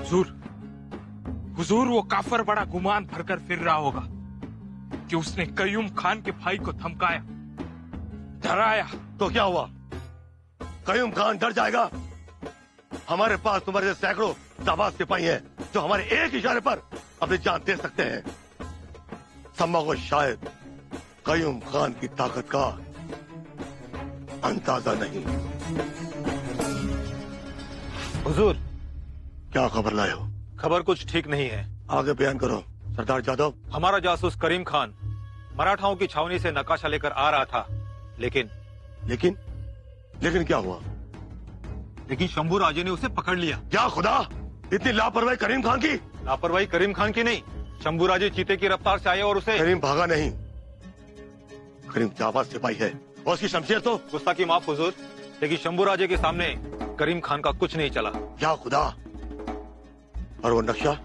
हुजूर, हुजूर वो काफर बड़ा गुमान भरकर फिर रहा होगा कि उसने कयूम खान के भाई को धमकाया, डराया। तो क्या हुआ? कयूम खान डर जाएगा? हमारे पास तुम्हारे सैकड़ों जाबाज सिपाही हैं जो हमारे एक इशारे पर अपनी जान दे सकते हैं। सम्मा को शायद कयूम खान की ताकत का अंदाजा नहीं। हुजूर, क्या खबर लाए हो? खबर कुछ ठीक नहीं है। आगे बयान करो। सरदार जादव, हमारा जासूस करीम खान मराठाओं की छावनी से नक्काशा लेकर आ रहा था, लेकिन क्या हुआ? लेकिन शंभू राजे ने उसे पकड़ लिया। क्या खुदा, इतनी लापरवाही करीम खान की? लापरवाही करीम खान की नहीं, शंभू राजे चीते की रफ्तार से आए और उसे। करीम भागा नहीं, करीम जाबाज सिपाही है और उसकी शमशीर तो। गुस्ताखी माफ हुजूर, लेकिन शंभू राजे के सामने करीम खान का कुछ नहीं चला। क्या खुदा, और वो नक्शा?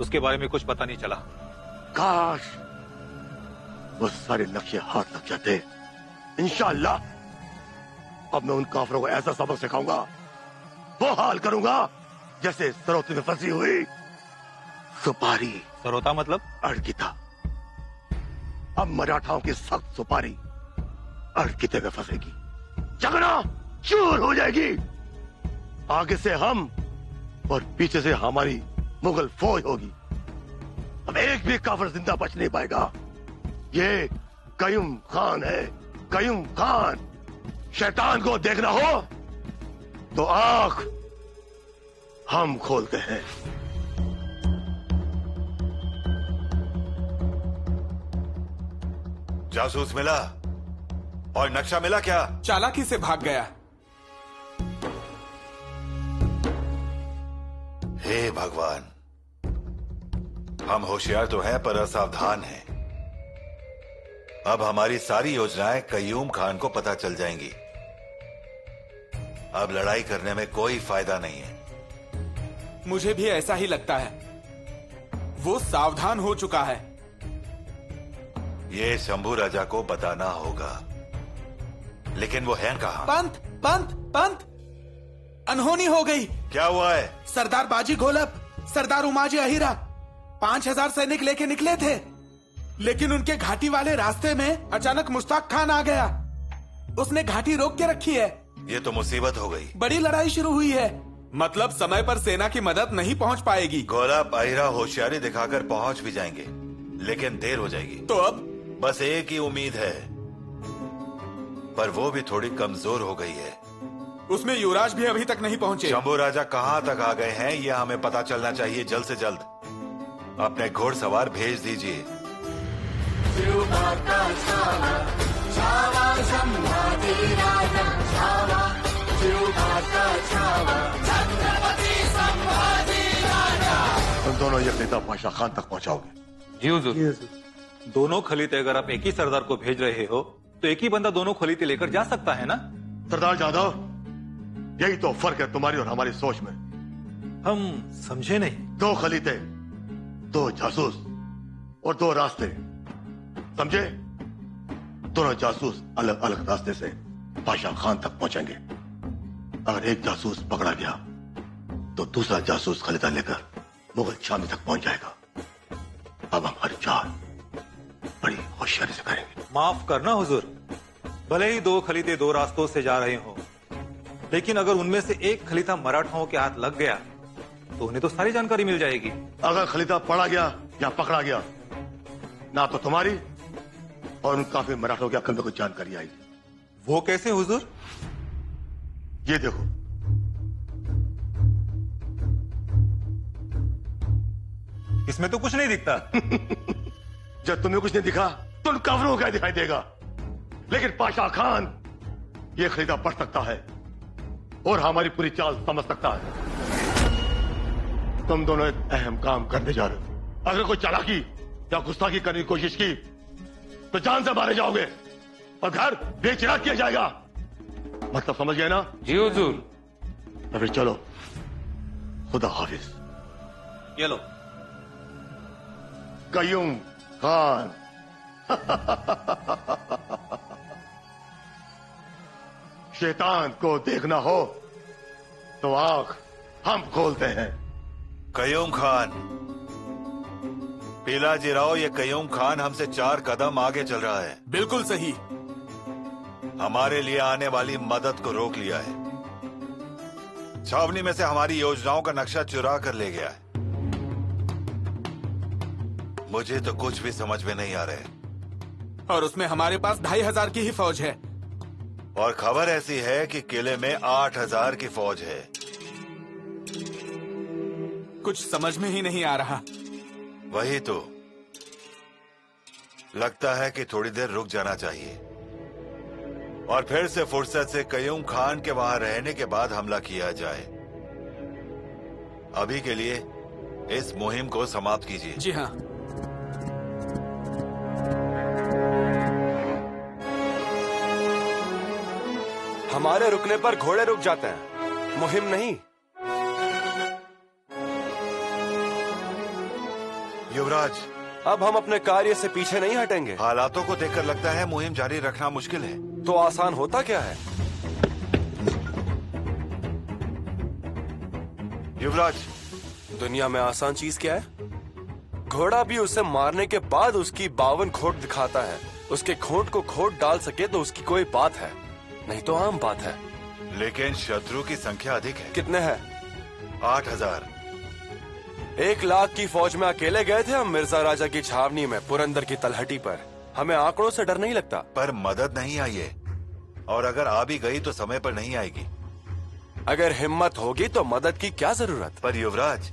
उसके बारे में कुछ पता नहीं चला। काश वो सारे नक्शे हाथ लग जाते। इंशाअल्लाह अब मैं उन काफरों को ऐसा सबक सिखाऊंगा, वो हाल करूंगा जैसे सरोते में फंसी हुई सुपारी। सरोता मतलब? अड़किता। अब मराठाओं की सख्त सुपारी अड़किते में फंसेगी, जगना चूर हो जाएगी। आगे से हम और पीछे से हमारी मुगल फौज होगी। अब एक भी काफिर जिंदा बच नहीं पाएगा। ये कयूम खान है, कयूम खान। शैतान को देखना हो तो आंख हम खोलते हैं। जासूस मिला और नक्शा मिला क्या? चालाकी से भाग गया। हे भगवान, हम होशियार तो हैं पर असावधान हैं। अब हमारी सारी योजनाएं कयूम खान को पता चल जाएंगी। अब लड़ाई करने में कोई फायदा नहीं है। मुझे भी ऐसा ही लगता है। वो सावधान हो चुका है। ये शंभू राजा को बताना होगा, लेकिन वो है कहां? पंत पंत पंत, अनहोनी हो गई। क्या हुआ है? सरदार बाजी घोलप, सरदार उमाजी अहिरा 5000 सैनिक लेके निकले थे, लेकिन उनके घाटी वाले रास्ते में अचानक मुश्ताक खान आ गया। उसने घाटी रोक के रखी है। ये तो मुसीबत हो गई। बड़ी लड़ाई शुरू हुई है। मतलब समय पर सेना की मदद नहीं पहुंच पाएगी। गोलाब अहिरा होशियारी दिखाकर पहुंच भी जाएंगे, लेकिन देर हो जाएगी। तो अब बस एक ही उम्मीद है, पर वो भी थोड़ी कमजोर हो गई है। उसमें युवराज भी अभी तक नहीं पहुंचे। शंभू राजा कहां तक आ गए हैं ये हमें पता चलना चाहिए जल्द से जल्द। अपने घोड़सवार भेज दीजिए। तुम दोनों ये नेता पाशा खान तक पहुंचाओगे? जी हुजूर। दोनों खलीते अगर आप एक ही सरदार को भेज रहे हो तो एक ही बंदा दोनों खलीते लेकर जा सकता है ना? सरदार जादव, यही तो फर्क है तुम्हारी और हमारी सोच में। हम समझे नहीं। 2 खलीते, 2 जासूस और 2 रास्ते, समझे? दोनों जासूस अलग अलग रास्ते से पाशा खान तक पहुंचेंगे। अगर एक जासूस पकड़ा गया तो दूसरा जासूस खलीता लेकर मुगल शामी तक पहुंच जाएगा। अब हमारी चाल बड़ी होशियारी से करेंगे। माफ करना हुजूर, भले ही 2 खलीते 2 रास्तों से जा रहे हो, लेकिन अगर उनमें से एक खलीता मराठाओं के हाथ लग गया तो उन्हें तो सारी जानकारी मिल जाएगी। अगर खलीता पड़ा गया या पकड़ा गया, ना तो तुम्हारी और उन काफी मराठों के अक्ल में कुछ जानकारी आएगी। वो कैसे हुजूर? ये देखो, इसमें तो कुछ नहीं दिखता। जब तुम्हें कुछ नहीं दिखा तो उन काफिरों को क्या दिखाई देगा? लेकिन पाशा खान ये खरीदा पढ़ सकता है और हमारी पूरी चाल समझ सकता है। तुम दोनों एक अहम काम करने जा रहे हो। अगर कोई चालाकी या गुस्ताखी करने की कोशिश की तो जान से मारे जाओगे और घर बेचिराग किया जाएगा। मतलब समझ गए ना? जी हुजूर। तो फिर चलो, खुदा हाफिज। ये लो। कयूम खान। शैतान को देखना हो तो आंख हम खोलते हैं, कयूम खान, पिलाजीराव, ये कयूम खान हमसे 4 कदम आगे चल रहा है। बिल्कुल सही। हमारे लिए आने वाली मदद को रोक लिया है। छावनी में से हमारी योजनाओं का नक्शा चुरा कर ले गया है। मुझे तो कुछ भी समझ में नहीं आ रहा है। और उसमें हमारे पास 2500 की ही फौज है। और खबर ऐसी है कि किले में 8000 की फौज है। कुछ समझ में ही नहीं आ रहा। वही तो, लगता है कि थोड़ी देर रुक जाना चाहिए और फिर से फुर्सत से कयूम खान के वहां रहने के बाद हमला किया जाए। अभी के लिए इस मुहिम को समाप्त कीजिए। जी हाँ। हमारे रुकने पर घोड़े रुक जाते हैं, मुहिम नहीं। युवराज, अब हम अपने कार्य से पीछे नहीं हटेंगे। हालातों को देखकर लगता है मुहिम जारी रखना मुश्किल है। तो आसान होता क्या है? युवराज, दुनिया में आसान चीज क्या है? घोड़ा भी उसे मारने के बाद उसकी 52 खोट दिखाता है। उसके खोट को खोट डाल सके तो उसकी कोई बात है, नहीं तो आम बात है। लेकिन शत्रु की संख्या अधिक है। कितने हैं? 8000। 1 लाख की फौज में अकेले गए थे हम मिर्जा राजा की छावनी में, पुरंदर की तलहटी पर। हमें आंकड़ों से डर नहीं लगता। पर मदद नहीं आई है, और अगर आ भी गई तो समय पर नहीं आएगी। अगर हिम्मत होगी तो मदद की क्या जरूरत? पर युवराज,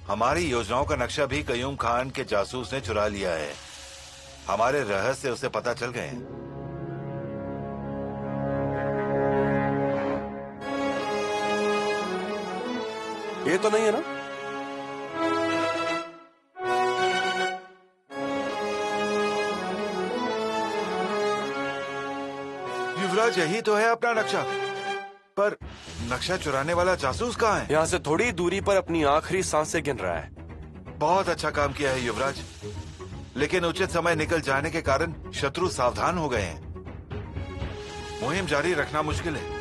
हमारी योजनाओं का नक्शा भी कयूम खान के जासूस ने चुरा लिया है। हमारे रहस्य उसे पता चल गए हैं। ये तो नहीं है ना? युवराज, यही तो है अपना नक्शा। पर नक्शा चुराने वाला जासूस कहाँ है? यहाँ से थोड़ी दूरी पर अपनी आखिरी सांसें गिन रहा है। बहुत अच्छा काम किया है युवराज, लेकिन उचित समय निकल जाने के कारण शत्रु सावधान हो गए हैं। मुहिम जारी रखना मुश्किल है।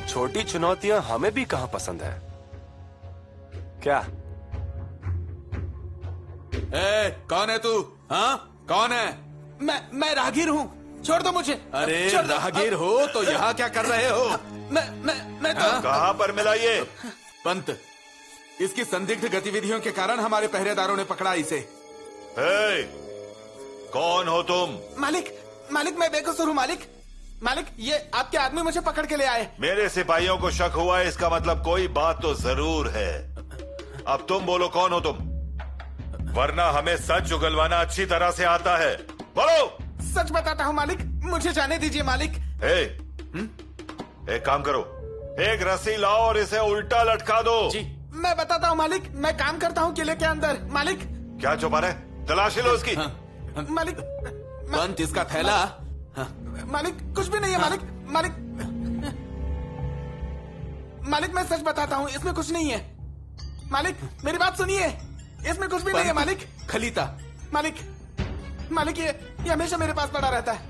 छोटी चुनौतियां हमें भी कहां पसंद है क्या? कौन है तू? हाँ, कौन है? मैं राहगीर हूँ, छोड़ दो मुझे। अरे राहगीर हो तो यहाँ क्या कर रहे हो? मैं तो कहाँ पर मिला ये? पंत, इसकी संदिग्ध गतिविधियों के कारण हमारे पहरेदारों ने पकड़ा इसे। हे, कौन हो तुम? मालिक, मैं बेकसूर हूँ मालिक। ये आपके आदमी मुझे पकड़ के ले आए। मेरे सिपाहियों को शक हुआ है, इसका मतलब कोई बात तो जरूर है। अब तुम बोलो, कौन हो तुम? वरना हमें सच उगलवाना अच्छी तरह से आता है। बोलो। सच बताता हूँ मालिक, मुझे जाने दीजिए मालिक। एक काम करो, एक रस्सी लाओ और इसे उल्टा लटका दो। जी, मैं बताता हूँ मालिक। मैं काम करता हूँ किले के अंदर मालिक। क्या छुपा रहे? तलाशी लो उसकी। मालिक, पंत, इसका थैला। मालिक, कुछ भी नहीं है मालिक। मालिक, मैं सच बताता हूँ, इसमें कुछ नहीं है। मालिक, मेरी बात सुनिए, इसमें कुछ भी नहीं है मालिक। खलीता, मालिक ये हमेशा मेरे पास पड़ा रहता है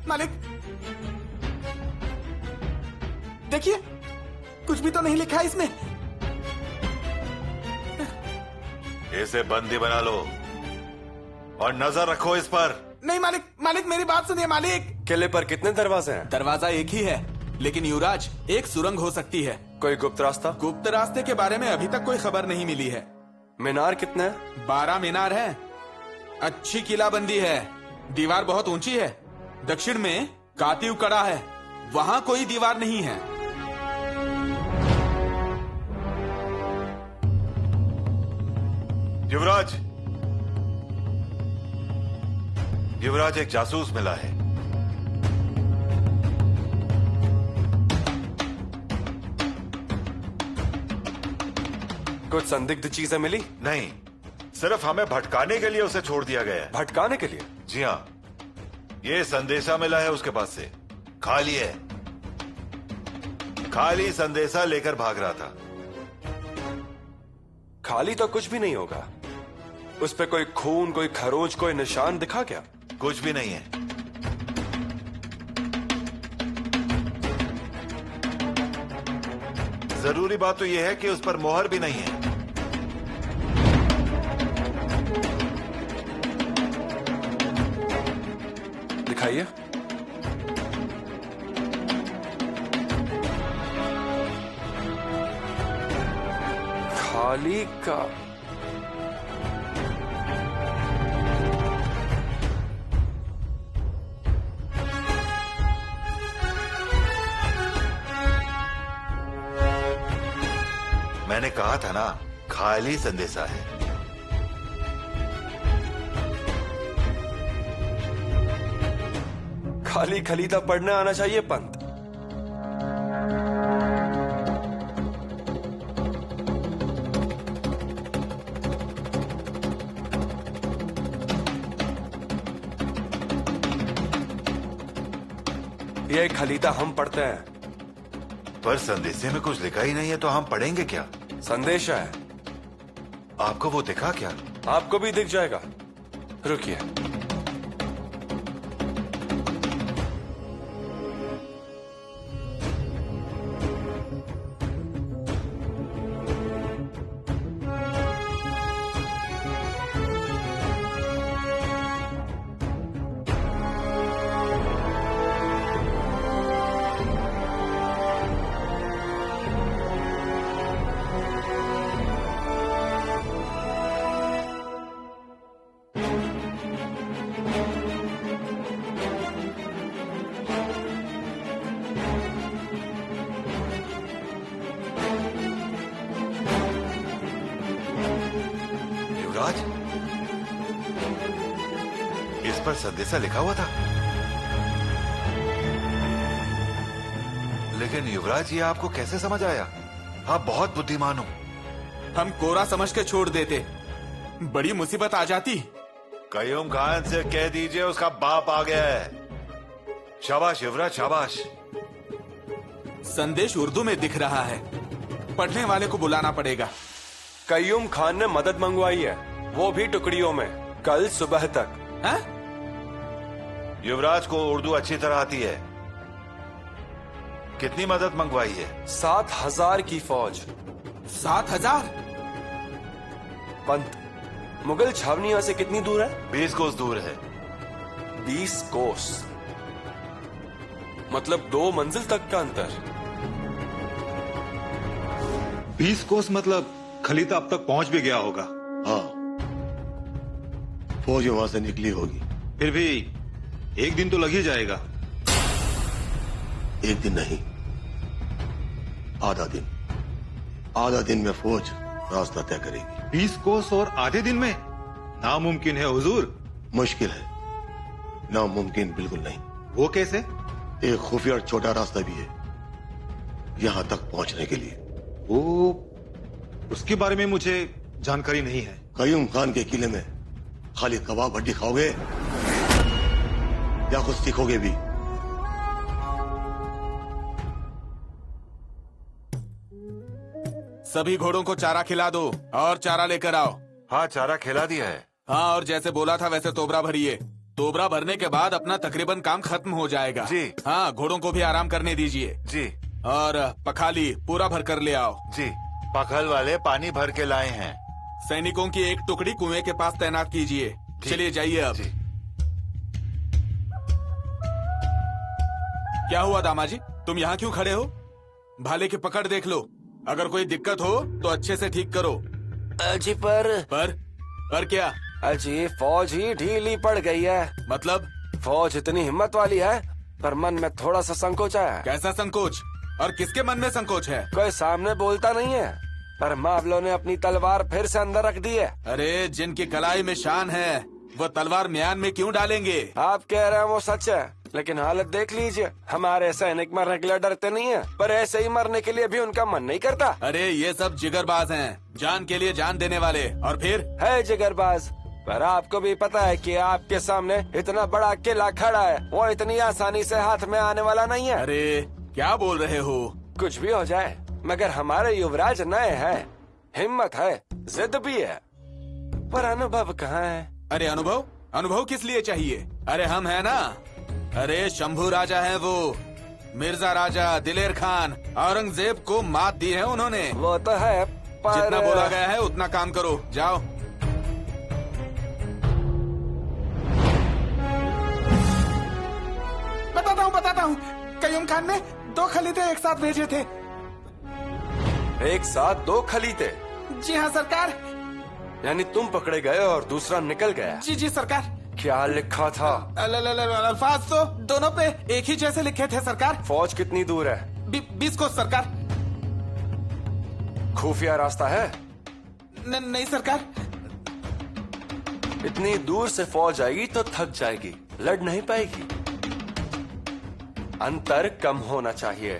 मालिक। देखिए, कुछ भी तो नहीं लिखा है इसमें। इसे बंदी बना लो और नजर रखो इस पर। नहीं मालिक, मेरी बात सुनिए मालिक। किले पर कितने दरवाजे हैं? दरवाजा एक ही है, लेकिन युवराज, एक सुरंग हो सकती है। कोई गुप्त रास्ता? गुप्त रास्ते के बारे में अभी तक कोई खबर नहीं मिली है। मीनार कितने हैं? 12 मीनार है। अच्छी किलाबंदी है, दीवार बहुत ऊंची है। दक्षिण में कातिव कड़ा है, वहां कोई दीवार नहीं है। युवराज, एक जासूस मिला है। कुछ संदिग्ध चीजें मिली? नहीं, सिर्फ हमें भटकाने के लिए उसे छोड़ दिया गया है। भटकाने के लिए? जी हाँ, ये संदेशा मिला है उसके पास से। खाली है, खाली संदेशा लेकर भाग रहा था। खाली तो कुछ भी नहीं होगा। उस पे कोई खून, कोई खरोच, कोई निशान दिखा क्या? कुछ भी नहीं है। जरूरी बात तो यह है कि उस पर मोहर भी नहीं है। दिखाइए। खाली का मैंने कहा था ना, खाली संदेशा है। खाली खलीता पढ़ने आना चाहिए पंत। ये खलीता हम पढ़ते हैं। पर संदेशे में कुछ लिखा ही नहीं है, तो हम पढ़ेंगे क्या? संदेशा है। आपको वो दिखा क्या? आपको भी दिख जाएगा, रुकिए। युवराज, इस पर संदेशा लिखा हुआ था। लेकिन युवराज, ये आपको कैसे समझ आया? आप बहुत बुद्धिमान हो। हम कोरा समझ के छोड़ देते, बड़ी मुसीबत आ जाती। कयूम खान से कह दीजिए उसका बाप आ गया है। शाबाश युवराज, शाबाश। संदेश उर्दू में दिख रहा है, पढ़ने वाले को बुलाना पड़ेगा। कयूम खान ने मदद मंगवाई है, वो भी टुकड़ियों में, कल सुबह तक। है? युवराज को उर्दू अच्छी तरह आती है। कितनी मदद मंगवाई है? 7,000 की फौज। 7,000? पंत, मुगल छावनी यहाँ से कितनी दूर है? 20 कोस दूर है। 20 कोस मतलब 2 मंजिल तक का अंतर। 20 कोस मतलब खलीता अब तक पहुंच भी गया होगा। हाँ, फौज वहां से निकली होगी। फिर भी एक दिन तो लग ही जाएगा। एक दिन नहीं, आधा दिन। आधा दिन में फौज रास्ता तय करेगी। 20 कोस और आधे दिन में? नामुमकिन है हुजूर। मुश्किल है, नामुमकिन बिल्कुल नहीं। वो कैसे? एक खुफिया छोटा रास्ता भी है यहां तक पहुंचने के लिए। वो उसके बारे में मुझे जानकारी नहीं है। कयूम खान के किले में खाली कबाब हड्डी खाओगे या कुछ सीखोगे भी? सभी घोड़ों को चारा खिला दो और चारा लेकर आओ। हाँ, चारा खिला दिया है। हाँ, और जैसे बोला था वैसे तोबरा भरिए। तोबरा भरने के बाद अपना तकरीबन काम खत्म हो जाएगा। जी। हाँ, घोड़ों को भी आराम करने दीजिए। जी। और पखाली पूरा भर कर ले आओ। जी, पखल वाले पानी भर के लाए हैं। सैनिकों की एक टुकड़ी कुएं के पास तैनात कीजिए। चलिए जाइए अब। जी। क्या हुआ दामाजी, तुम यहाँ क्यों खड़े हो? भाले की पकड़ देख लो, अगर कोई दिक्कत हो तो अच्छे से ठीक करो। अजी पर क्या? अजी फौज ही ढीली पड़ गई है। मतलब? फौज इतनी हिम्मत वाली है, पर मन में थोड़ा सा संकोच है। कैसा संकोच? और किसके मन में संकोच है? कोई सामने बोलता नहीं है, पर मावलों ने अपनी तलवार फिर से अंदर रख दी है। अरे, जिनकी कलाई में शान है वो तलवार म्यान में क्यों डालेंगे? आप कह रहे हैं वो सच है, लेकिन हालत देख लीजिए। हमारे सैनिक मरने के लिए डरते नहीं है, पर ऐसे ही मरने के लिए भी उनका मन नहीं करता। अरे ये सब जिगरबाज हैं, जान के लिए जान देने वाले। और फिर है जिगरबाज, पर आपको भी पता है कि आपके सामने इतना बड़ा किला खड़ा है, वो इतनी आसानी से हाथ में आने वाला नहीं है। अरे क्या बोल रहे हो? कुछ भी हो जाए, मगर हमारे युवराज नए हैं, हिम्मत है, जिद भी है। पर अनुभव कहाँ है? अरे अनुभव अनुभव किस लिए चाहिए? अरे हम है ना। अरे शंभू राजा है वो, मिर्जा राजा, दिलेर खान, औरंगजेब को मात दी है उन्होंने। वो तो है, पर जितना बोला गया है उतना काम करो, जाओ। बताता हूँ, कयूम खान ने 2 खलीते एक साथ भेजे थे। एक साथ 2 खलीते? जी हाँ सरकार। यानी तुम पकड़े गए और दूसरा निकल गया? जी सरकार। क्या लिखा था? अल्फाज तो दोनों पे एक ही जैसे लिखे थे सरकार। फौज कितनी दूर है? 20 कोस सरकार। खुफिया रास्ता है? नहीं सरकार। इतनी दूर से फौज आएगी तो थक जाएगी, लड़ नहीं पाएगी। अंतर कम होना चाहिए।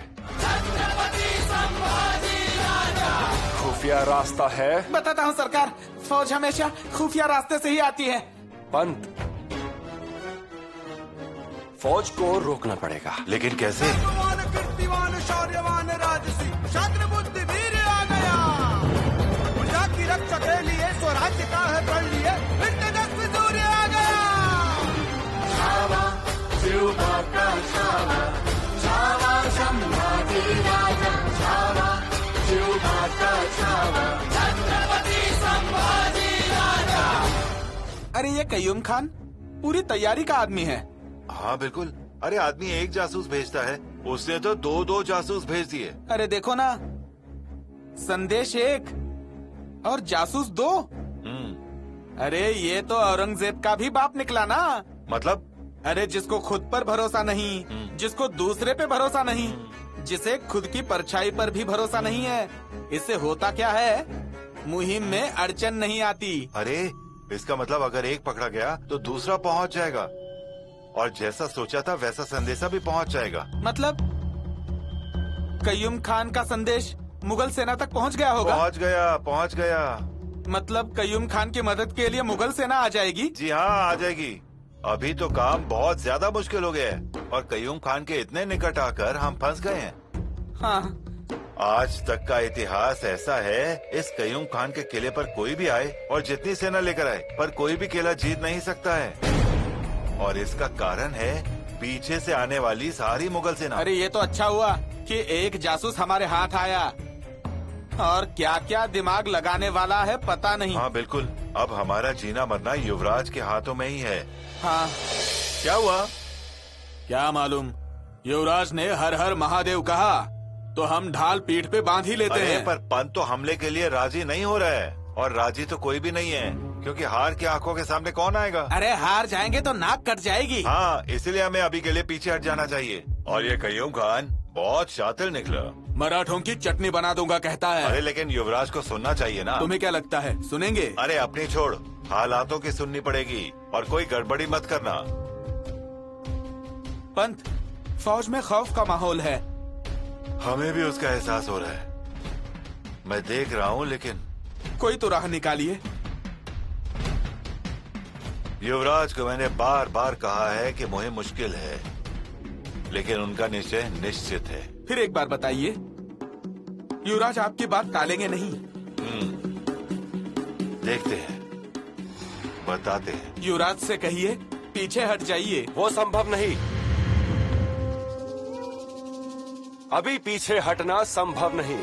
खुफिया रास्ता है? बताता हूँ सरकार, फौज हमेशा खुफिया रास्ते से ही आती है। पंत, फौज को रोकना पड़ेगा। लेकिन कैसे? कीर्तिवान शौर्यवान राजसी छात्र बुद्धि वीर आ गया। प्रजा की रक्षा के लिए स्वराज्य का है प्रण लिए तेजस्वी सूर्य आ गया। छावा शिवबा का छावा, छावा संभाजी राजा, छावा शिवबा का छावा, छत्रपति संभाजी राजा। अरे ये कयूम खान पूरी तैयारी का आदमी है। हाँ बिल्कुल। अरे आदमी एक जासूस भेजता है, उसने तो 2 जासूस भेज दिए। अरे देखो ना, संदेश 1 और जासूस 2। अरे ये तो औरंगजेब का भी बाप निकला ना। मतलब? अरे जिसको खुद पर भरोसा नहीं, जिसको दूसरे पे भरोसा नहीं, जिसे खुद की परछाई पर भी भरोसा नहीं है, इससे होता क्या है, मुहिम में अड़चन नहीं आती। अरे इसका मतलब अगर एक पकड़ा गया तो दूसरा पहुंच जाएगा, और जैसा सोचा था वैसा संदेशा भी पहुंच जाएगा। मतलब कयूम खान का संदेश मुगल सेना तक पहुंच गया होगा। पहुंच गया। मतलब कयूम खान की मदद के लिए मुगल सेना आ जाएगी। जी हाँ, आ जाएगी। अभी तो काम बहुत ज्यादा मुश्किल हो गया है, और कयूम खान के इतने निकट आकर हम फंस गए हैं। हाँ, आज तक का इतिहास ऐसा है, इस कयूम खान के किले पर कोई भी आए और जितनी सेना लेकर आए, पर कोई भी किला जीत नहीं सकता है। और इसका कारण है पीछे से आने वाली सारी मुगल सेना। अरे ये तो अच्छा हुआ कि एक जासूस हमारे हाथ आया, और क्या क्या दिमाग लगाने वाला है पता नहीं। हाँ बिल्कुल, अब हमारा जीना मरना युवराज के हाथों में ही है। हाँ, क्या हुआ? क्या मालूम, युवराज ने हर हर महादेव कहा तो हम ढाल पीठ पे बांध ही लेते हैं। पर पंत तो हमले के लिए राजी नहीं हो रहा है, और राजी तो कोई भी नहीं है, क्योंकि हार की आंखों के सामने कौन आएगा? अरे हार जाएंगे तो नाक कट जाएगी। हाँ, इसलिए हमें अभी के लिए पीछे हट जाना चाहिए। और ये कयूम खान बहुत शातिर निकला। मराठों की चटनी बना दूंगा कहता है। अरे लेकिन युवराज को सुनना चाहिए ना। तुम्हें क्या लगता है सुनेंगे? अरे अपनी छोड़, हालातों की सुननी पड़ेगी, और कोई गड़बड़ी मत करना। पंत, फौज में खौफ का माहौल है। हमें भी उसका एहसास हो रहा है, मैं देख रहा हूँ, लेकिन कोई तो राह निकालिए। युवराज को मैंने बार बार कहा है कि मुहिम मुश्किल है, लेकिन उनका निश्चय निश्चित है। फिर एक बार बताइए, युवराज आपकी बात टालेंगे नहीं? देखते हैं, बताते हैं। युवराज से कहिए पीछे हट जाइए। वो संभव नहीं, अभी पीछे हटना संभव नहीं।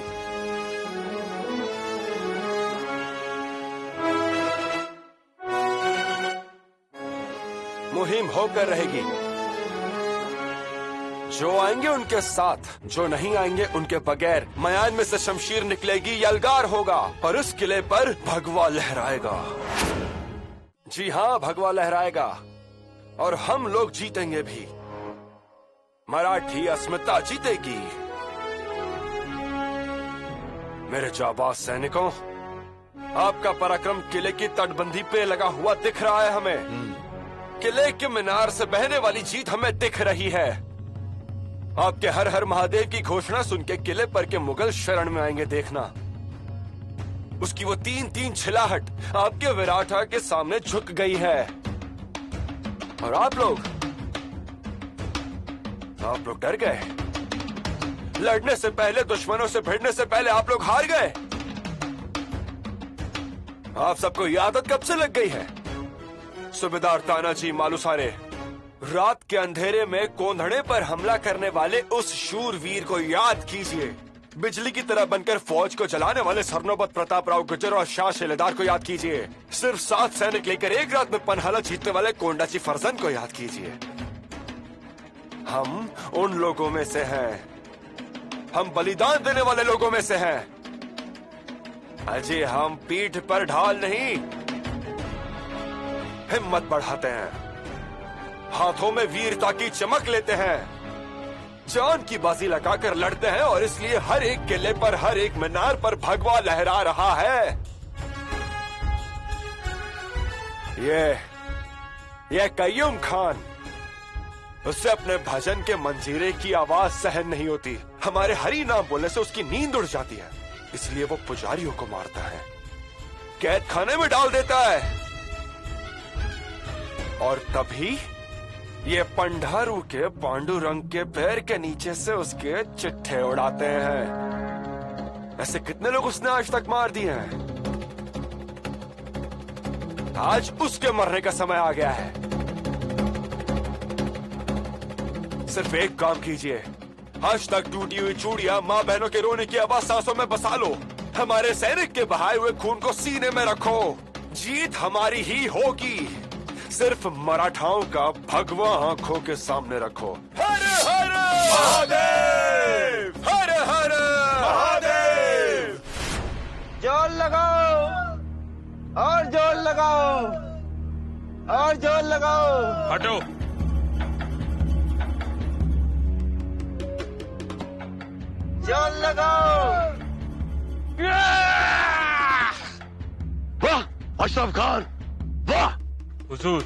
मुहिम होकर रहेगी, जो आएंगे उनके साथ, जो नहीं आएंगे उनके बगैर। मैदान में से शमशीर निकलेगी, यलगार होगा, और उस किले पर भगवा लहराएगा। जी हाँ, भगवा लहराएगा, और हम लोग जीतेंगे भी। मराठी अस्मिता जीतेगी। मेरे जाबाज सैनिकों, आपका पराक्रम किले की तटबंदी पे लगा हुआ दिख रहा है हमें। किले के मीनार से बहने वाली जीत हमें दिख रही है। आपके हर हर महादेव की घोषणा सुन के किले पर के मुगल शरण में आएंगे, देखना। उसकी वो 3-3 छिलाहट आपके विराटा के सामने झुक गई है, और आप लोग डर गए। लड़ने से पहले, दुश्मनों से भिड़ने से पहले आप लोग हार गए। आप सबको ये आदत कब से लग गई है? सूबेदार तानाजी मालुसारे, रात के अंधेरे में कोंधड़े पर हमला करने वाले उस शूरवीर को याद कीजिए। बिजली की तरह बनकर फौज को जलाने वाले सरनोबत प्रताप राव गुर्जर और शाह शिलेदार को याद कीजिए। सिर्फ 7 सैनिक लेकर एक रात में पनहाला जीतने वाले कोंडाची फरजन को याद कीजिए। हम उन लोगों में से हैं, हम बलिदान देने वाले लोगों में से हैं। अजय हम पीठ पर ढाल नहीं, हिम्मत बढ़ाते हैं, हाथों में वीरता की चमक लेते हैं, जान की बाजी लगाकर लड़ते हैं और इसलिए हर एक किले पर, हर एक मीनार पर भगवा लहरा रहा है। ये कय्यूम खान, उससे अपने भजन के मंजीरे की आवाज सहन नहीं होती। हमारे हरि नाम बोलने से उसकी नींद उड़ जाती है, इसलिए वो पुजारियों को मारता है, कैद खाने में डाल देता है। और तभी ये पंडारू के पांडुरंग के पैर के नीचे से उसके चिट्ठे उड़ाते हैं। ऐसे कितने लोग उसने आज तक मार दिए हैं। आज उसके मरने का समय आ गया है। सिर्फ एक काम कीजिए, आज तक टूटी हुई चूड़ियां, माँ बहनों के रोने की आवाज सांसों में बसा लो। हमारे सैनिक के बहाए हुए खून को सीने में रखो। जीत हमारी ही होगी। सिर्फ मराठाओं का भगवा आंखों के सामने रखो। हर हर महादेव, हर हर महादेव। जोर लगाओ और जोर लगाओ और जोर लगाओ। हटो। जोर लगाओ। वाह अशरफ खान, वाह। हुजूर,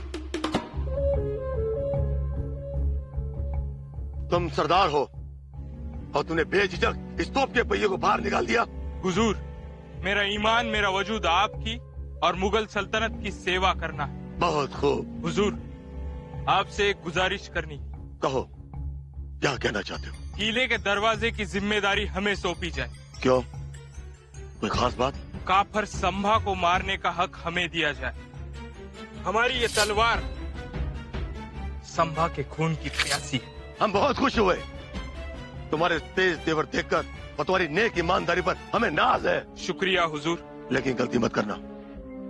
तुम सरदार हो और तूने बेझिझक इस तोप के पहिए को बाहर निकाल दिया। हुजूर, मेरा ईमान, मेरा वजूद आपकी और मुगल सल्तनत की सेवा करना है। बहुत खूब। हुजूर, आपसे एक गुजारिश करनी। कहो, क्या कहना चाहते हो? किले के दरवाजे की जिम्मेदारी हमें सौंपी जाए। क्यों, कोई खास बात? काफर संभा को मारने का हक हमें दिया जाए। हमारी ये तलवार संभा के खून की प्यासी है। हम बहुत खुश हुए तुम्हारे तेज तेवर देखकर और तुम्हारी नेक ईमानदारी पर हमें नाज है। शुक्रिया हुजूर। लेकिन गलती मत करना,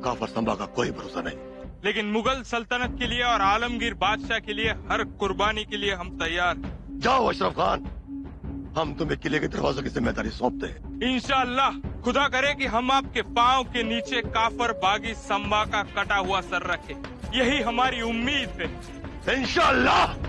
काफर संभा का कोई भरोसा नहीं। लेकिन मुगल सल्तनत के लिए और आलमगीर बादशाह के लिए हर कुर्बानी के लिए हम तैयार हैं। जाओ अशरफ खान, हम तुम्हें किले के दरवाजों की जिम्मेदारी सौंपते हैं। इंशाअल्लाह, खुदा करे कि हम आपके पांव के नीचे काफर बागी संभा का कटा हुआ सर रखें। यही हमारी उम्मीद है। इंशाअल्लाह।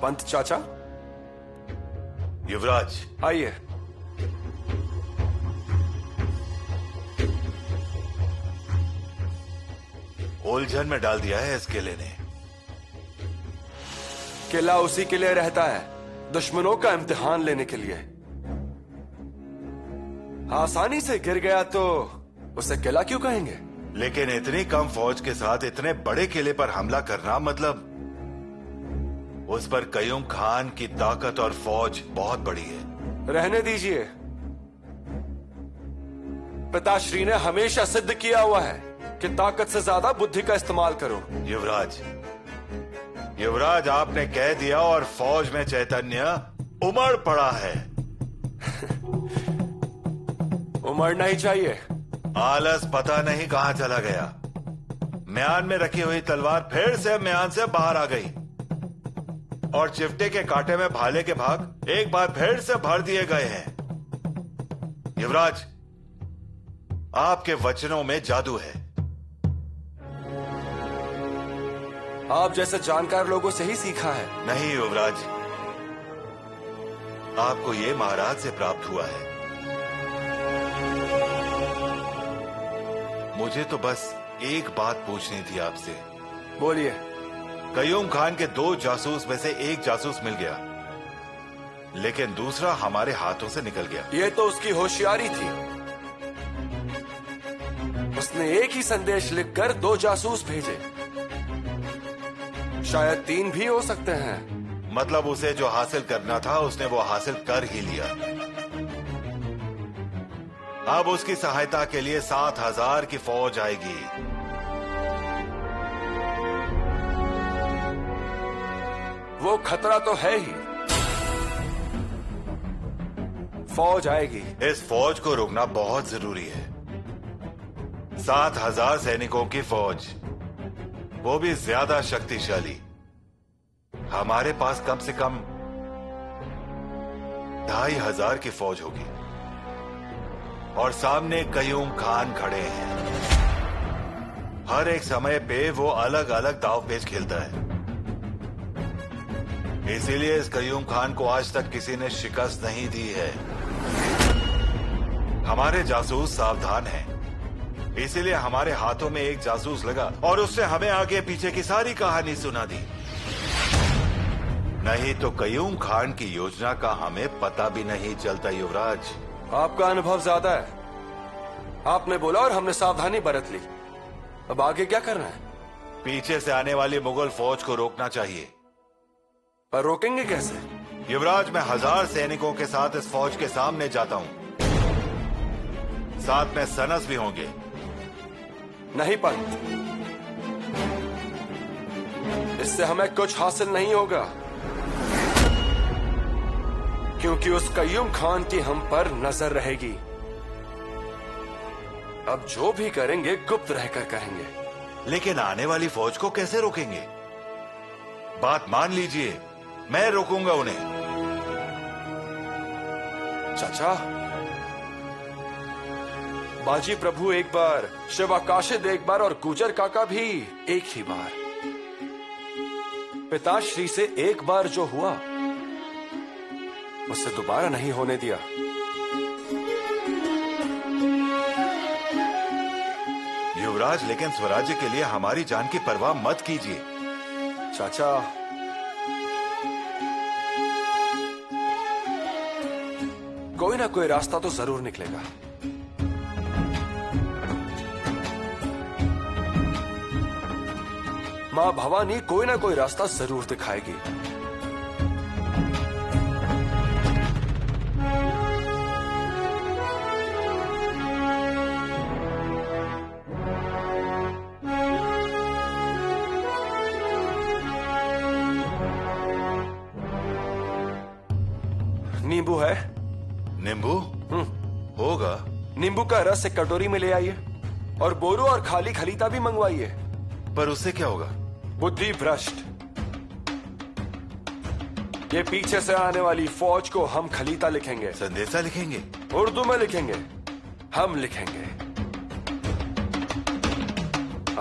पंत चाचा, युवराज, आइए। उलझन में डाल दिया है इस किले ने। किला उसी के लिए रहता है, दुश्मनों का इम्तिहान लेने के लिए। आसानी से गिर गया तो उसे किला क्यों कहेंगे? लेकिन इतनी कम फौज के साथ इतने बड़े किले पर हमला करना, मतलब उस पर कय्यूम खान की ताकत और फौज बहुत बड़ी है। रहने दीजिए। पिताश्री ने हमेशा सिद्ध किया हुआ है कि ताकत से ज्यादा बुद्धि का इस्तेमाल करो। युवराज, आपने कह दिया और फौज में चैतन्य उमड़ पड़ा है। उमड़ना ही चाहिए। आलस पता नहीं कहां चला गया। म्यान में रखी हुई तलवार फिर से म्यान से बाहर आ गई और चिवटे के कांटे में भाले के भाग एक बार फिर से भर दिए गए हैं। युवराज, आपके वचनों में जादू है। आप जैसे जानकार लोगों से ही सीखा है। नहीं युवराज, आपको ये महाराज से प्राप्त हुआ है। मुझे तो बस एक बात पूछनी थी आपसे। बोलिए। कयूम खान के 2 जासूस में से एक जासूस मिल गया, लेकिन दूसरा हमारे हाथों से निकल गया। ये तो उसकी होशियारी थी। उसने एक ही संदेश लिखकर 2 जासूस भेजे, शायद 3 भी हो सकते हैं। मतलब उसे जो हासिल करना था उसने वो हासिल कर ही लिया। अब उसकी सहायता के लिए 7,000 की फौज आएगी। वो खतरा तो है ही, फौज आएगी। इस फौज को रोकना बहुत जरूरी है। 7,000 सैनिकों की फौज, वो भी ज्यादा शक्तिशाली। हमारे पास कम से कम 2,500 की फौज होगी और सामने कयूम खान खड़े हैं। हर एक समय पे वो अलग अलग दांवपेच खेलता है, इसीलिए इस कयूम खान को आज तक किसी ने शिकस्त नहीं दी है। हमारे जासूस सावधान हैं, इसीलिए हमारे हाथों में एक जासूस लगा और उसने हमें आगे पीछे की सारी कहानी सुना दी। नहीं तो कयूम खान की योजना का हमें पता भी नहीं चलता। युवराज, आपका अनुभव ज्यादा है। आपने बोला और हमने सावधानी बरत ली। अब आगे क्या करना है? पीछे से आने वाली मुगल फौज को रोकना चाहिए। पर रोकेंगे कैसे? युवराज, मैं 1000 सैनिकों के साथ इस फौज के सामने जाता हूं। साथ में सनस भी होंगे। नहीं पंत, इससे हमें कुछ हासिल नहीं होगा, क्योंकि उस कयूम खान की हम पर नजर रहेगी। अब जो भी करेंगे गुप्त रहकर करेंगे। लेकिन आने वाली फौज को कैसे रोकेंगे? बात मान लीजिए, मैं रोकूंगा उन्हें। चाचा, बाजी प्रभु एक बार, शिवा काशिद एक बार और गुजर काका भी एक ही बार। पिताश्री से एक बार जो हुआ उससे दोबारा नहीं होने दिया। युवराज, लेकिन स्वराज्य के लिए हमारी जान की परवाह मत कीजिए। चाचा, कोई ना कोई रास्ता तो जरूर निकलेगा। मां भवानी कोई ना कोई रास्ता जरूर दिखाएगी। नींबू है? नींबू होगा। नींबू का रस एक कटोरी में ले आइए और बोरू और खाली खलीता भी मंगवाइए। पर उससे क्या होगा? बुद्धि भ्रष्ट। ये पीछे से आने वाली फौज को हम खलीता लिखेंगे। संदेशा लिखेंगे? उर्दू में लिखेंगे। हम लिखेंगे।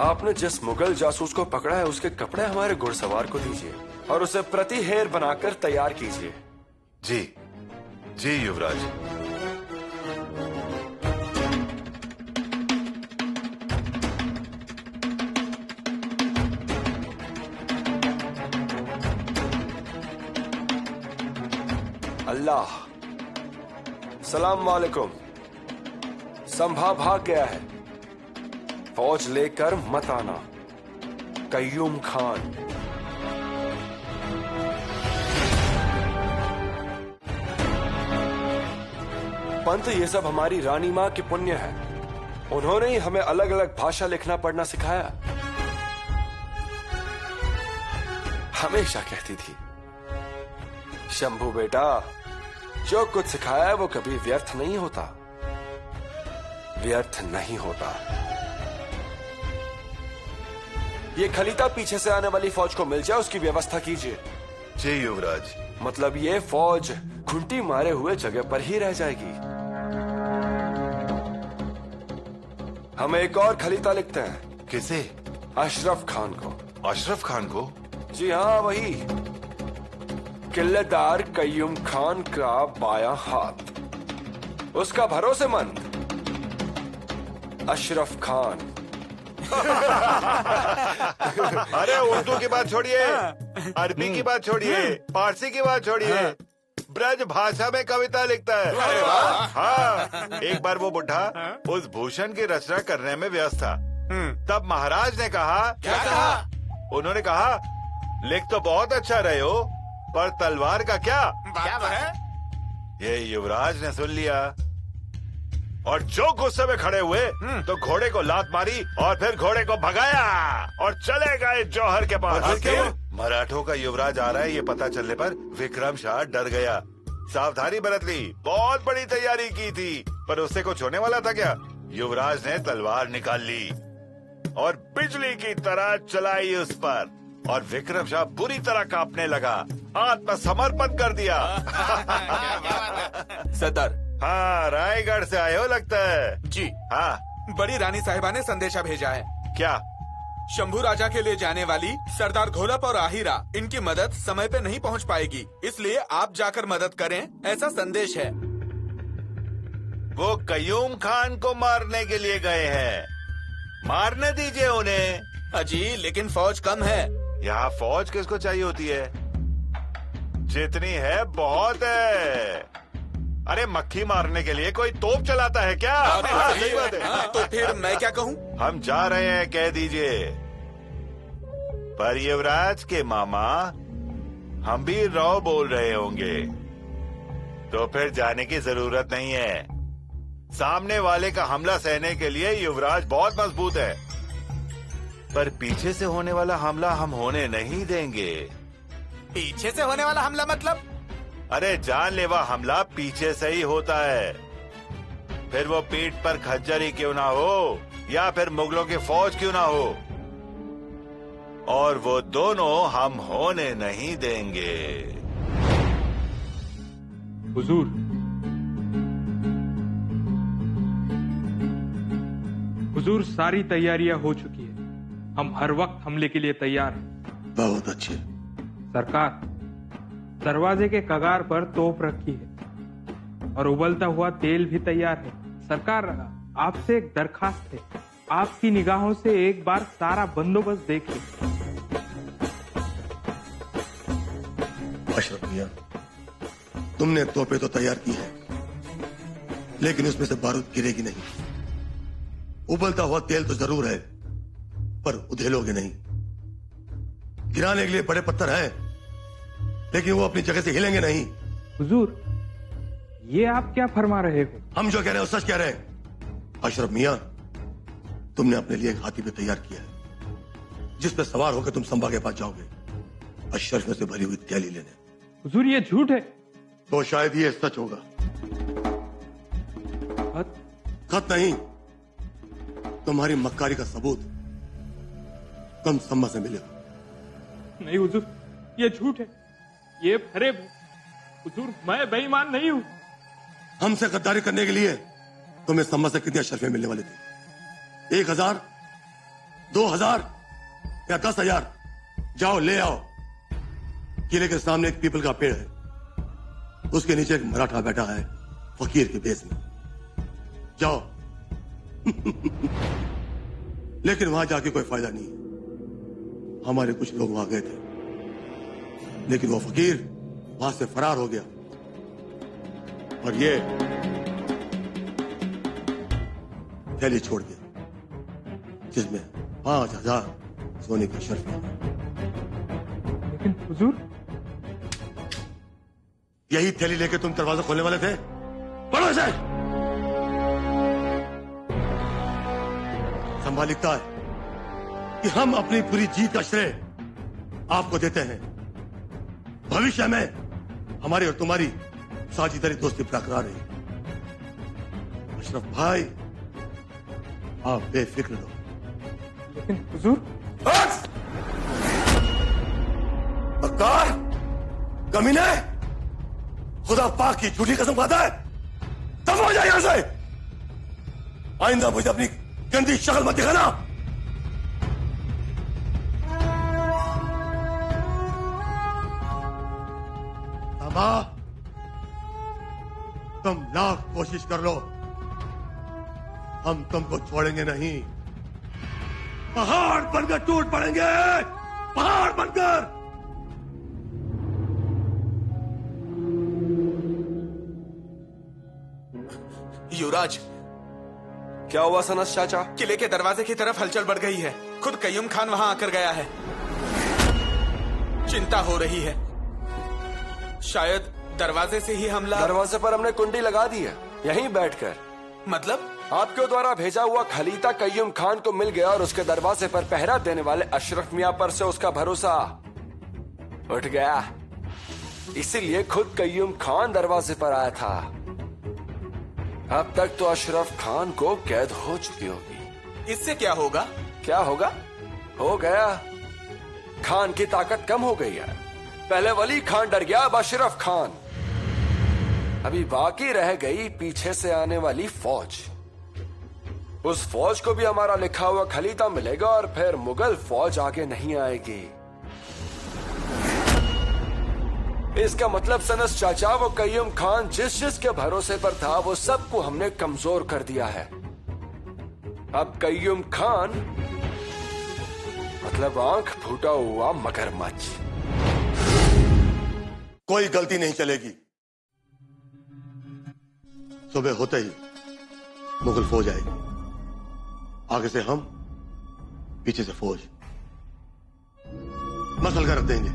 आपने जिस मुगल जासूस को पकड़ा है उसके कपड़े हमारे घुड़सवार को दीजिए और उसे प्रतिहेर बनाकर तैयार कीजिए। जी जी युवराज। अल्लाह, सलाम वालेकुम। संभा भाग गया है, फौज लेकर मत आना। कयूम खान। पंत, ये सब हमारी रानी मां की पुण्य है। उन्होंने ही हमें अलग अलग भाषा लिखना पढ़ना सिखाया। हमेशा कहती थी, शंभू बेटा, जो कुछ सिखाया है वो कभी व्यर्थ नहीं होता, व्यर्थ नहीं होता। ये खलीता पीछे से आने वाली फौज को मिल जाए उसकी व्यवस्था कीजिए। जी युवराज। मतलब ये फौज घुंटी मारे हुए जगह पर ही रह जाएगी। हम एक और खलीता लिखते हैं। किसे? अशरफ खान को। अशरफ खान को? जी हाँ, वही। किलेदार कय्यूम खान का बायां हाथ, उसका भरोसेमंद अशरफ खान। अरे उर्दू की बात छोड़िए, अरबी की बात छोड़िए, पारसी की बात छोड़िए, ब्रज भाषा में कविता लिखता है। हाँ, एक बार वो बुढ़ा उस भूषण की रचना करने में व्यस्त था। तब महाराज ने कहा, क्या कहा? उन्होंने कहा, लिख तो बहुत अच्छा रहे हो, पर तलवार का क्या? ये युवराज ने सुन लिया और जो गुस्से में खड़े हुए तो घोड़े को लात मारी और फिर घोड़े को भगाया और चले गए जौहर के पास। मराठों का युवराज आ रहा है ये पता चलने पर विक्रम शाह डर गया, सावधानी बरत ली, बहुत बड़ी तैयारी की थी, पर उससे कुछ होने वाला था क्या? युवराज ने तलवार निकाल ली और बिजली की तरह चलाई उस पर, और विक्रम शाह बुरी तरह कांपने लगा, आत्मसमर्पण कर दिया। सरदार। हाँ, रायगढ़ से आए हो लगता है। जी हाँ, बड़ी रानी साहिबा ने संदेशा भेजा है। क्या? शंभू राजा के लिए जाने वाली सरदार घोलप और आहिरा, इनकी मदद समय पे नहीं पहुंच पाएगी, इसलिए आप जाकर मदद करें, ऐसा संदेश है। वो कयूम खान को मारने के लिए गए हैं, मारने दीजिए उन्हें। अजी लेकिन फौज कम है। यहाँ फौज किसको चाहिए होती है? जितनी है बहुत है। अरे मक्खी मारने के लिए कोई तोप चलाता है क्या? सही बात है। तो फिर मैं क्या कहूँ? हम जा रहे हैं कह दीजिए। पर युवराज के मामा हम भी राव बोल रहे होंगे, तो फिर जाने की जरूरत नहीं है। सामने वाले का हमला सहने के लिए युवराज बहुत मजबूत है, पर पीछे से होने वाला हमला हम होने नहीं देंगे। पीछे से होने वाला हमला मतलब? अरे जानलेवा हमला पीछे से ही होता है, फिर वो पीठ पर खच्चर ही क्यों ना हो या फिर मुगलों की फौज क्यों ना हो, और वो दोनों हम होने नहीं देंगे। हुजूर, हुजूर सारी तैयारियां हो चुकी है, हम हर वक्त हमले के लिए तैयार हैं। बहुत अच्छे। सरकार, दरवाजे के कगार पर तोप रखी है और उबलता हुआ तेल भी तैयार है। सरकार, आपसे एक दरखास्त है, आपकी निगाहों से एक बार सारा बंदोबस्त देखिए। अशरफ मियां, तुमने तोपें तो तैयार की है, लेकिन उसमें से बारूद गिरेगी नहीं। उबलता हुआ तेल तो जरूर है, पर उधेलोगे नहीं। गिराने के लिए बड़े पत्थर हैं, लेकिन वो अपनी जगह से हिलेंगे नहीं। हुजूर, ये आप क्या फरमा रहे हो? हम जो कह रहे हैं वो सच कह रहे हैं। अशरफ मियां, तुमने अपने लिए एक हाथी पे तैयार किया है, जिस पे सवार होकर तुम संभा के पास जाओगे अशरफ में से भरी हुई थैली लेने। हुजूर, ये झूठ है। तो शायद ये सच होगा। खत नहीं, तुम्हारी मक्कारी का सबूत तुम सम्मा से मिलेगा। नहीं हुजूर, ये झूठ है, ये फरेब है। हुजूर, मैं बेईमान नहीं हूँ। हमसे गद्दारी करने के लिए तुम्हें सम्मा से कितनी अशरफे मिलने वाले थे? 1000, 2000 या 10,000? जाओ ले आओ। किले के सामने एक पीपल का पेड़ है, उसके नीचे एक मराठा बैठा है फकीर के भेष में। जाओ। लेकिन वहां जाके कोई फायदा नहीं। हमारे कुछ लोग वहां गए थे, लेकिन वो फकीर वहां से फरार हो गया, और ये थैली छोड़ दिया जिसमें 5,000 सोने की शर्फ है। लेकिन हुजूर, यही थैली लेके तुम दरवाजा खोलने वाले थे? पढ़ो इसे। संभाल लिखता है कि हम अपनी पूरी जीत का श्रेय आपको देते हैं। भविष्य में हमारी और तुम्हारी साझेदारी दोस्ती बरकरार रही। अशरफ भाई, आप बेफिक्र रहो। लेकिन हुजूर, बक्कार, कमीने, खुदा पाक की झूठी कसम खाता है। तब हो जाए यहां से। आइंदा मुझे अपनी गंदी शक्ल मत दिखाना। मां, तुम लाख कोशिश कर लो, हम तुमको छोड़ेंगे नहीं। पहाड़ बनकर टूट पड़ेंगे, पहाड़ बनकर। युवराज, क्या हुआ सनस चाचा? किले के दरवाजे की तरफ हलचल बढ़ गई है। खुद कय्यूम खान वहां आकर गया है। चिंता हो रही है, शायद दरवाजे से ही हमला। दरवाजे पर हमने कुंडी लगा दी है, यहीं बैठकर। मतलब? आपके द्वारा भेजा हुआ खलीता कय्यूम खान को मिल गया और उसके दरवाजे पर पहरा देने वाले अशरफ मियां पर से उसका भरोसा उठ गया। इसीलिए खुद कय्यूम खान दरवाजे पर आया था। अब तक तो अशरफ खान को कैद हो चुकी होगी। इससे क्या होगा? क्या होगा? हो गया, खान की ताकत कम हो गई है। पहले वली खान डर गया, अब अशरफ खान। अभी बाकी रह गई पीछे से आने वाली फौज। उस फौज को भी हमारा लिखा हुआ खलीता मिलेगा और फिर मुगल फौज आगे नहीं आएगी। इसका मतलब सनस चाचा, वो कय्यूम खान जिस के भरोसे पर था, वो सबको हमने कमजोर कर दिया है। अब कय्यूम खान मतलब आंख फूटा हुआ मगरमच्छ। कोई गलती नहीं चलेगी। सुबह होते ही मुगल फौज आएगी, आगे से हम, पीछे से फौज। मसल कर रख देंगे।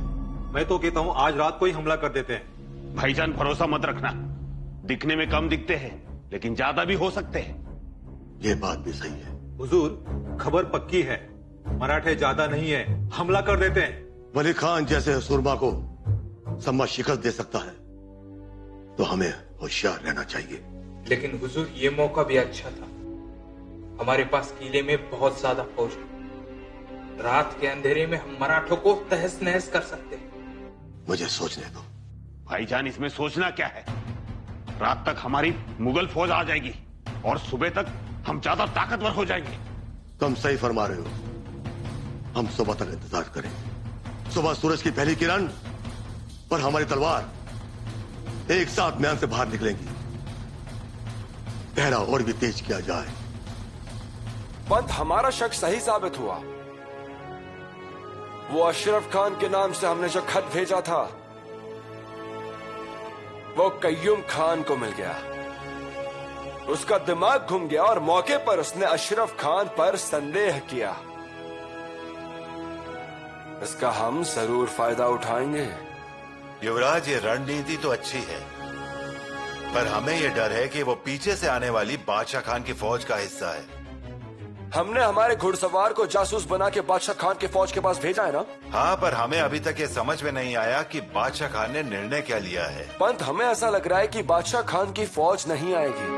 मैं तो कहता हूं आज रात को ही हमला कर देते हैं। भाईजान भरोसा मत रखना, दिखने में कम दिखते हैं लेकिन ज्यादा भी हो सकते हैं। ये बात भी सही है। हुजूर, खबर पक्की है, मराठे ज्यादा नहीं है, हमला कर देते हैं। वली खान जैसे सुरमा को सम्मा शिकस्त दे सकता है तो हमें होशियार रहना चाहिए। लेकिन हुजूर, ये मौका भी अच्छा था। हमारे पास किले में बहुत ज्यादा फौज है। रात के अंधेरे में हम मराठों को तहस नहस कर सकते हैं। मुझे सोचने दो। भाईजान, इसमें सोचना क्या है? रात तक हमारी मुगल फौज आ जाएगी और सुबह तक हम ज्यादा ताकतवर हो जाएंगे। तुम सही फरमा रहे हो। हम सुबह तक इंतजार करें। सुबह सूरज की पहली किरण और हमारी तलवार एक साथ म्यान से बाहर निकलेंगी। पहरा और भी तेज किया जाए। पंत, हमारा शक सही साबित हुआ। वो अशरफ खान के नाम से हमने जो खत भेजा था, वो कय्यूम खान को मिल गया। उसका दिमाग घूम गया और मौके पर उसने अशरफ खान पर संदेह किया। इसका हम जरूर फायदा उठाएंगे। युवराज, ये रणनीति तो अच्छी है, पर हमें यह डर है कि वो पीछे से आने वाली बादशाह खान की फौज का हिस्सा है। हमने हमारे घुड़सवार को जासूस बना के बादशाह खान की फौज के पास भेजा है ना? हाँ, पर हमें अभी तक ये समझ में नहीं आया कि बादशाह खान ने निर्णय क्या लिया है। पंत, हमें ऐसा लग रहा है कि बादशाह खान की फौज नहीं आएगी।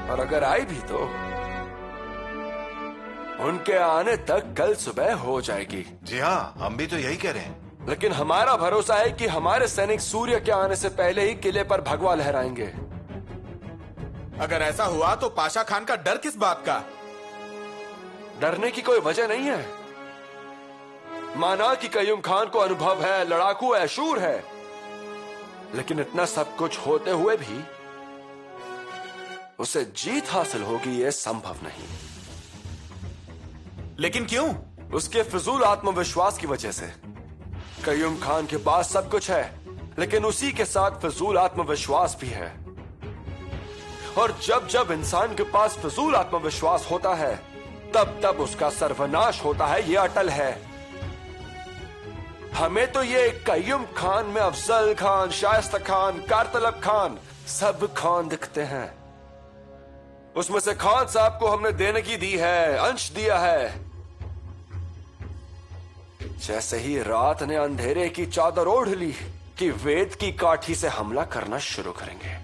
और अगर आई भी तो उनके आने तक कल सुबह हो जाएगी। जी हाँ, हम भी तो यही कह रहे हैं। लेकिन हमारा भरोसा है कि हमारे सैनिक सूर्य के आने से पहले ही किले पर भगवा लहराएंगे। अगर ऐसा हुआ तो पाशा खान का डर किस बात का? डरने की कोई वजह नहीं है। माना कि कय्यूम खान को अनुभव है, लड़ाकू है, शूर है, लेकिन इतना सब कुछ होते हुए भी उसे जीत हासिल होगी, यह संभव नहीं। लेकिन क्यों? उसके फिजूल आत्मविश्वास की वजह से। कय्यूम खान के पास सब कुछ है, लेकिन उसी के साथ फिजूल आत्मविश्वास भी है। और जब जब इंसान के पास फिजूल आत्मविश्वास होता है, तब तब उसका सर्वनाश होता है, यह अटल है। हमें तो ये कय्यूम खान में अफजल खान, शाइस्ता खान, कारतलब खान, सब खान दिखते हैं। उसमें से खान साहब को हमने देने की दी है, अंश दिया है। जैसे ही रात ने अंधेरे की चादर ओढ़ ली कि वेद की काठी से हमला करना शुरू करेंगे।